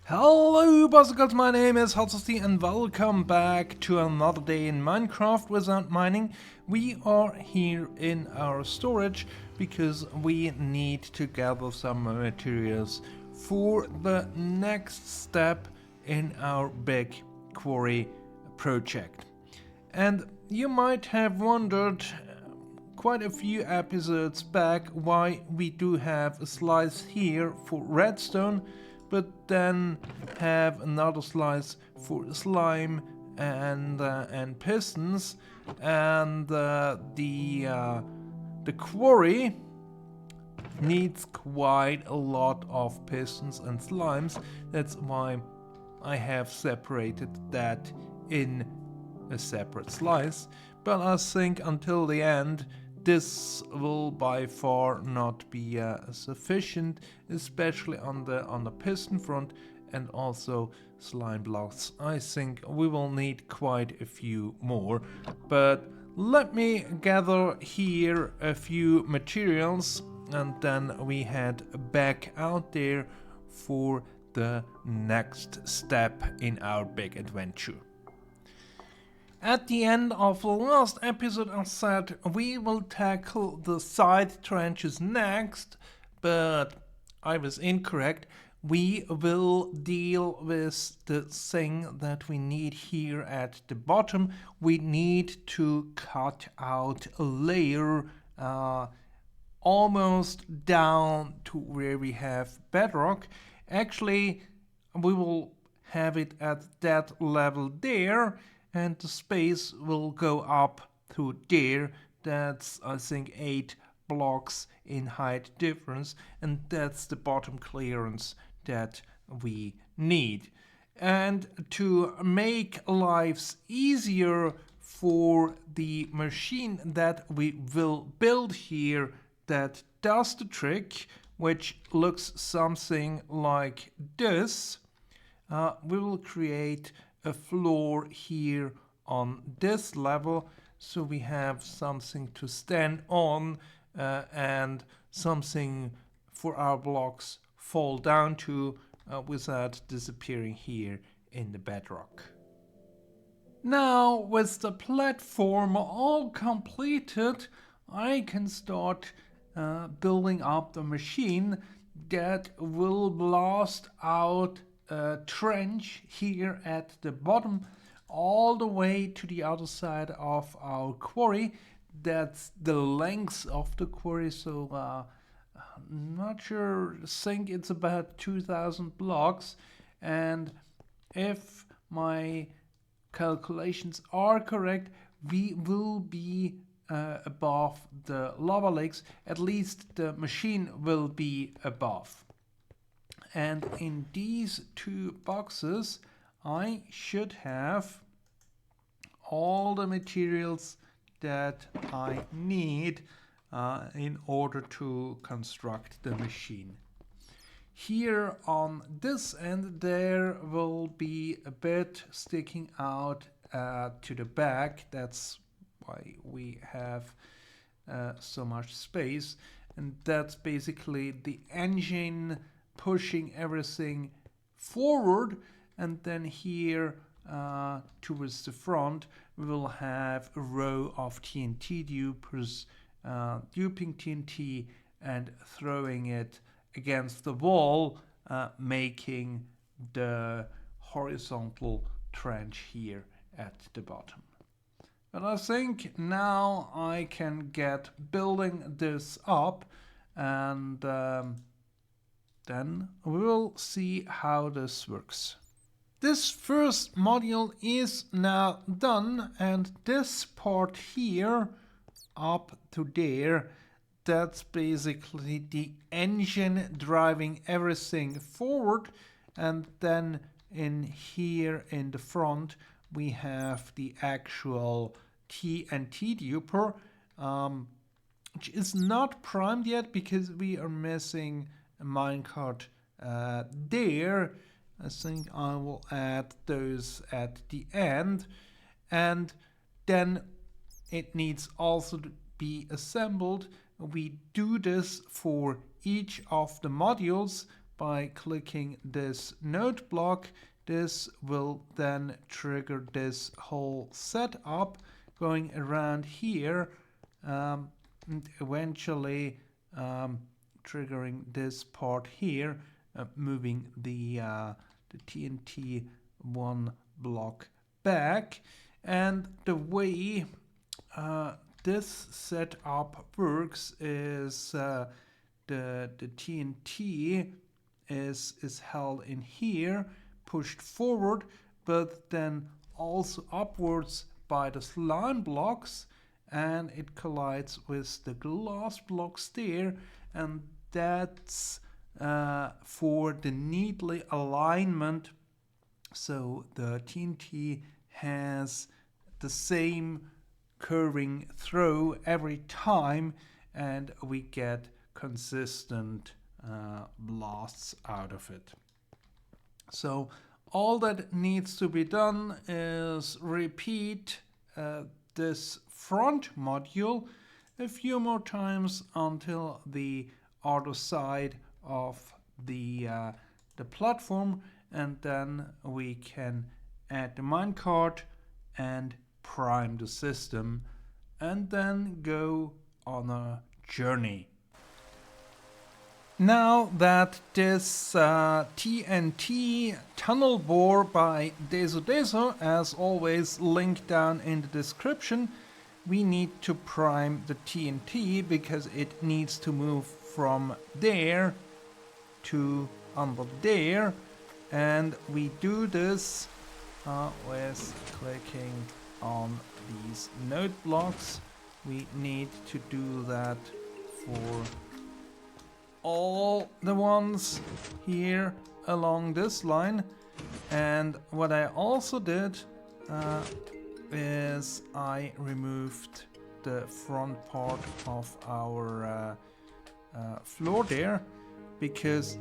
Hello bicycles, my name is Hotsusty and welcome back to another day in Minecraft without mining. We are here in our storage because we need to gather some materials for the next step in our big quarry project. And you might have wondered quite a few episodes back why we do have a slice here for redstone, but then have another slice for slime and pistons, and the quarry needs quite a lot of pistons and slimes. That's why I have separated that in a separate slice, but I think until the end this will by far not be sufficient, especially on the piston front and also slime blocks. I think we will need quite a few more, but let me gather here a few materials and then we head back out there for the next step in our big adventure. At the end of the last episode I said we will tackle the side trenches next, but I was incorrect. We will deal with the thing that we need here at the bottom. We need to cut out a layer almost down to where we have bedrock. Actually, we will have it at that level there, and the space will go up to there. That's, I think, 8 blocks in height difference, and that's the bottom clearance that we need. And to make lives easier for the machine that we will build here that does the trick, which looks something like this, we will create a floor here on this level, so we have something to stand on and something for our blocks fall down to without disappearing here in the bedrock. Now, with the platform all completed, I can start building up the machine that will blast out a trench here at the bottom all the way to the other side of our quarry. That's the length of the quarry, so I'm not sure, I think it's about 2000 blocks, and if my calculations are correct, we will be above the lava lakes. At least the machine will be above. And in these 2 boxes I should have all the materials that I need in order to construct the machine. Here on this end there will be a bit sticking out to the back. That's why we have so much space, and that's basically the engine pushing everything forward. And then here towards the front we will have a row of TNT dupers duping TNT and throwing it against the wall, making the horizontal trench here at the bottom. But I think now I can get building this up, and then we will see how this works. This first module is now done, and this part here up to there, that's basically the engine driving everything forward. And then in here in the front we have the actual TNT duper, which is not primed yet because we are missing a minecart there. I think I will add those at the end, and then it needs also to be assembled. We do this for each of the modules. by clicking this node block. This will then trigger this whole setup going around here, and eventually triggering this part here, moving the TNT one block back. And the way this setup works is the TNT is held in here, pushed forward, but then also upwards by the slime blocks, and it collides with the glass blocks there, and that's for the neatly alignment, so the TNT has the same curving throw every time, and we get consistent blasts out of it. So all that needs to be done is repeat this front module a few more times until the other side of the platform, and then we can add the minecart and prime the system, and then go on a journey. Now that this TNT tunnel bore by Deso, as always linked down in the description, we need to prime the TNT because it needs to move from there to under there, and we do this with clicking on these node blocks. We need to do that for all the ones here along this line. And what I also did is I removed the front part of our floor there, because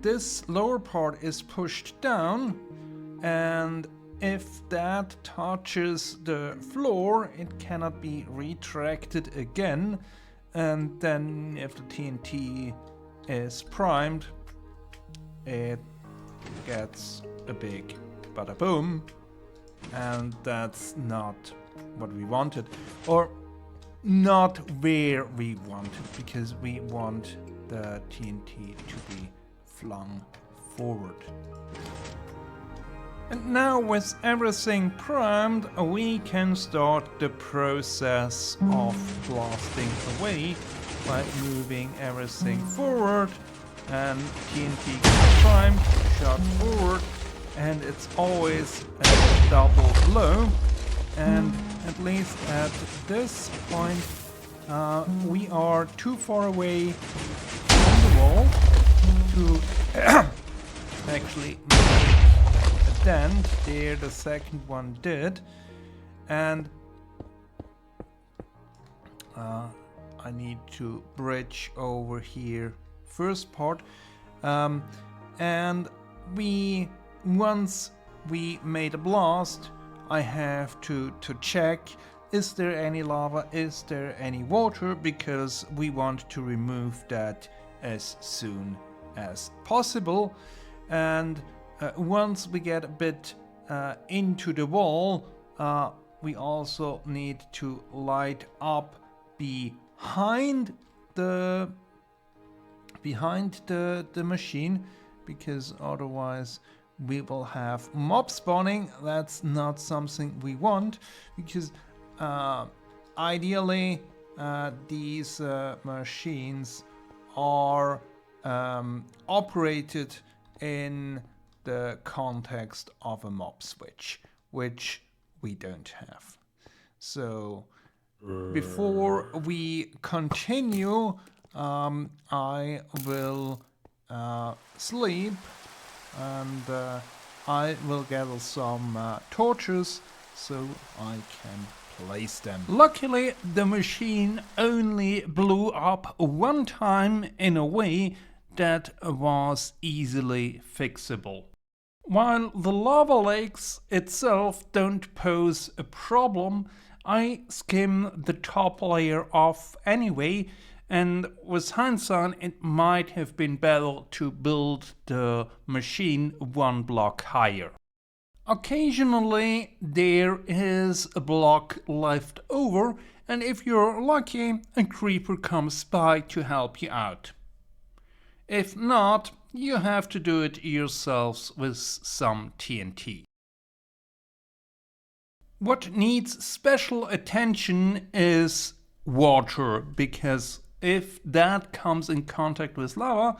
this lower part is pushed down, and if that touches the floor, it cannot be retracted again. And then if the TNT is primed, it gets a big bada boom, and that's not what we wanted, or not where we wanted, because we want the TNT to be flung forward. And now with everything primed, we can start the process of blasting away by moving everything forward, and TNT gets primed, shot forward, and it's always a double blow. And at least at this point we are too far away from the wall to actually make a dent. There the second one did, and I need to bridge over here first part, and once we made a blast, I have to check, is there any lava, is there any water, because we want to remove that as soon as possible. And once we get a bit into the wall, we also need to light up behind the machine, because otherwise we will have mob spawning. That's not something we want, because ideally these machines are operated in the context of a mob switch, which we don't have. So before we continue, I will sleep, and I will gather some torches so I can place them. Luckily, the machine only blew up one time in a way that was easily fixable. While the lava lakes itself don't pose a problem, I skim the top layer off anyway, And with hindsight, it might have been better to build the machine one block higher. Occasionally there is a block left over, and if you're lucky, a creeper comes by to help you out. If not, you have to do it yourselves with some TNT. What needs special attention is water, because if that comes in contact with lava,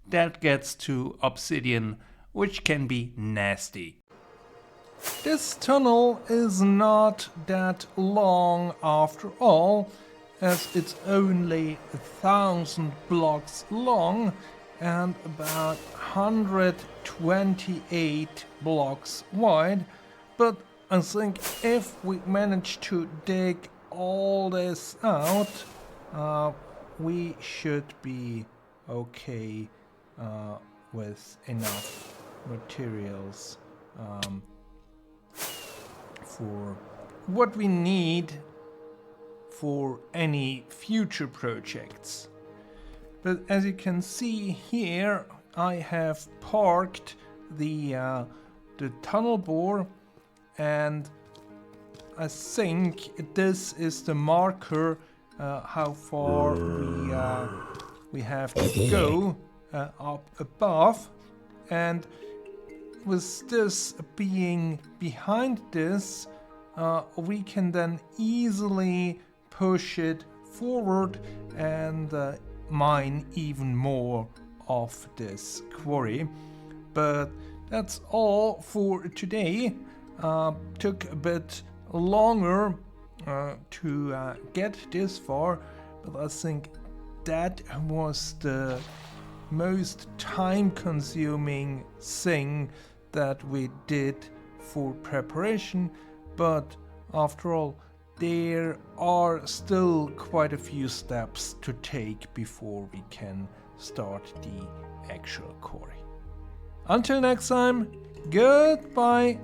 that gets to obsidian, which can be nasty. This tunnel is not that long after all, as it's only 1,000 blocks long and about 128 blocks wide, but I think if we manage to dig all this out, we should be okay with enough materials for what we need for any future projects. But as you can see here, I have parked the tunnel bore, and I think this is the marker how far we have to go up above, and with this being behind this, we can then easily push it forward and mine even more of this quarry. But that's all for today. Took a bit longer to get this far, but I think that was the most time-consuming thing that we did for preparation. But after all, there are still quite a few steps to take before we can start the actual quarry. Until next time, goodbye!